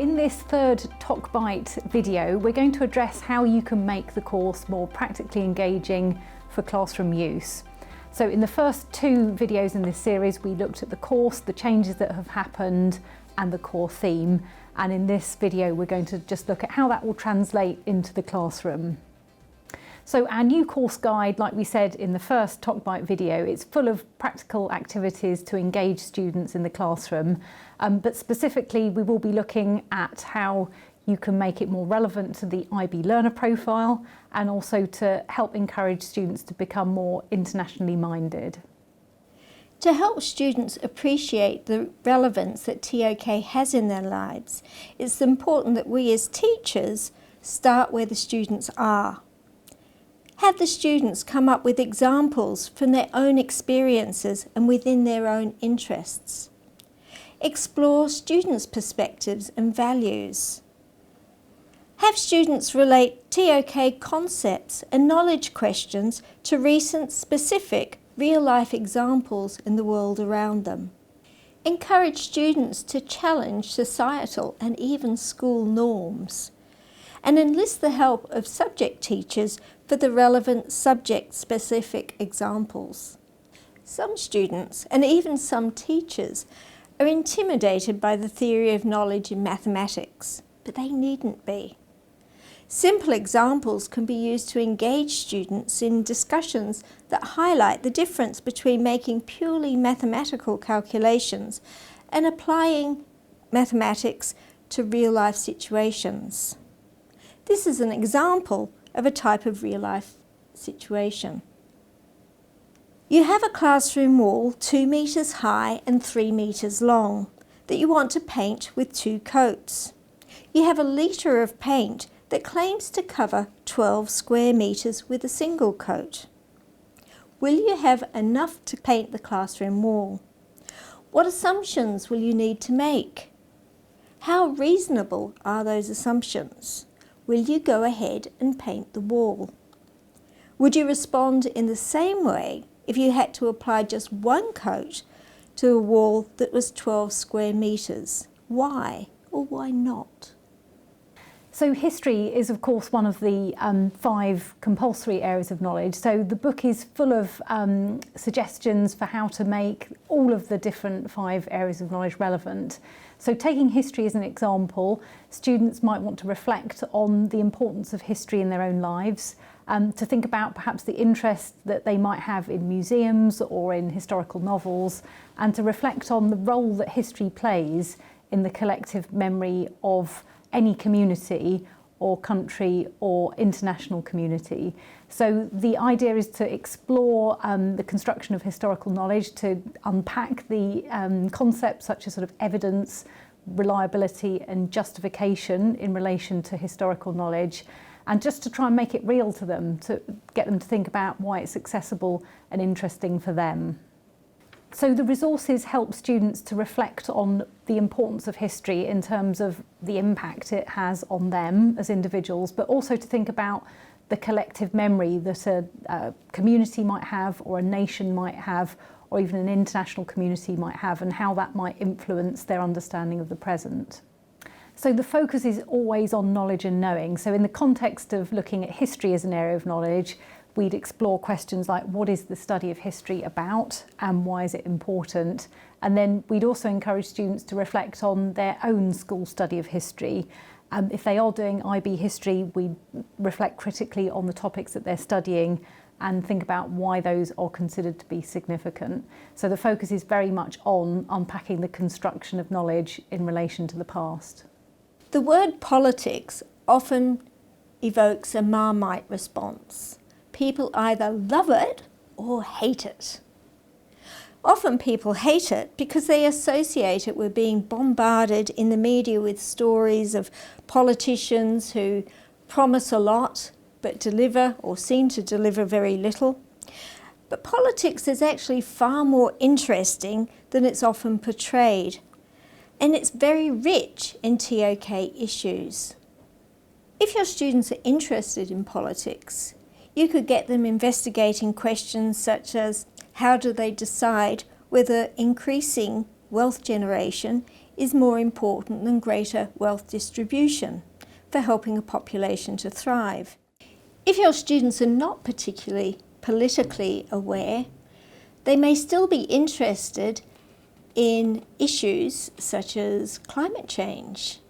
In this third TOK Bite video, we're going to address how you can make the course more practically engaging for classroom use. So in the first two videos in this series, we looked at the course, the changes that have happened, and the core theme. And in this video, we're going to just look at how that will translate into the classroom. So our new course guide, like we said in the first TOK Bite video, it's full of practical activities to engage students in the classroom. But specifically, we will be looking at how you can make it more relevant to the IB learner profile and also to help encourage students to become more internationally minded. To help students appreciate the relevance that TOK has in their lives, it's important that we as teachers start where the students are. Have the students come up with examples from their own experiences and within their own interests. Explore students' perspectives and values. Have students relate TOK concepts and knowledge questions to recent specific real-life examples in the world around them. Encourage students to challenge societal and even school norms, and enlist the help of subject teachers for the relevant subject-specific examples. Some students, and even some teachers, are intimidated by the theory of knowledge in mathematics, but they needn't be. Simple examples can be used to engage students in discussions that highlight the difference between making purely mathematical calculations and applying mathematics to real-life situations. This is an example of a type of real-life situation. You have a classroom wall 2 meters high and 3 meters long that you want to paint with 2 coats. You have a litre of paint that claims to cover 12 square meters with a single coat. Will you have enough to paint the classroom wall? What assumptions will you need to make? How reasonable are those assumptions? Will you go ahead and paint the wall? Would you respond in the same way if you had to apply just 1 coat to a wall that was 12 square meters? Why or why not? So history is, of course, one of the 5 compulsory areas of knowledge. So the book is full of suggestions for how to make all of the different 5 areas of knowledge relevant. So taking history as an example, students might want to reflect on the importance of history in their own lives, to think about perhaps the interest that they might have in museums or in historical novels, and to reflect on the role that history plays in the collective memory of any community or country or international community. So the idea is to explore the construction of historical knowledge, to unpack the concepts such as sort of evidence, reliability and justification in relation to historical knowledge, and just to try and make it real to them, to get them to think about why it's accessible and interesting for them. So the resources help students to reflect on the importance of history in terms of the impact it has on them as individuals, but also to think about the collective memory that a community might have, or a nation might have, or even an international community might have, and how that might influence their understanding of the present. So the focus is always on knowledge and knowing. So in the context of looking at history as an area of knowledge, we'd explore questions like, what is the study of history about and why is it important? And then we'd also encourage students to reflect on their own school study of history. If they are doing IB history, we reflect critically on the topics that they're studying and think about why those are considered to be significant. So the focus is very much on unpacking the construction of knowledge in relation to the past. The word politics often evokes a Marmite response. People either love it or hate it. Often people hate it because they associate it with being bombarded in the media with stories of politicians who promise a lot but deliver or seem to deliver very little. But politics is actually far more interesting than it's often portrayed, and it's very rich in TOK issues. If your students are interested in politics, you could get them investigating questions such as, how do they decide whether increasing wealth generation is more important than greater wealth distribution for helping a population to thrive. If your students are not particularly politically aware, they may still be interested in issues such as climate change,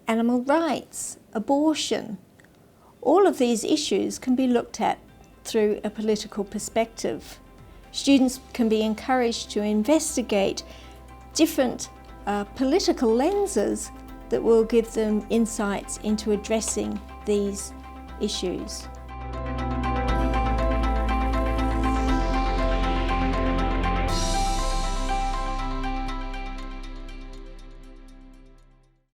animal rights, abortion. All of these issues can be looked at through a political perspective. Students can be encouraged to investigate different political lenses that will give them insights into addressing these issues.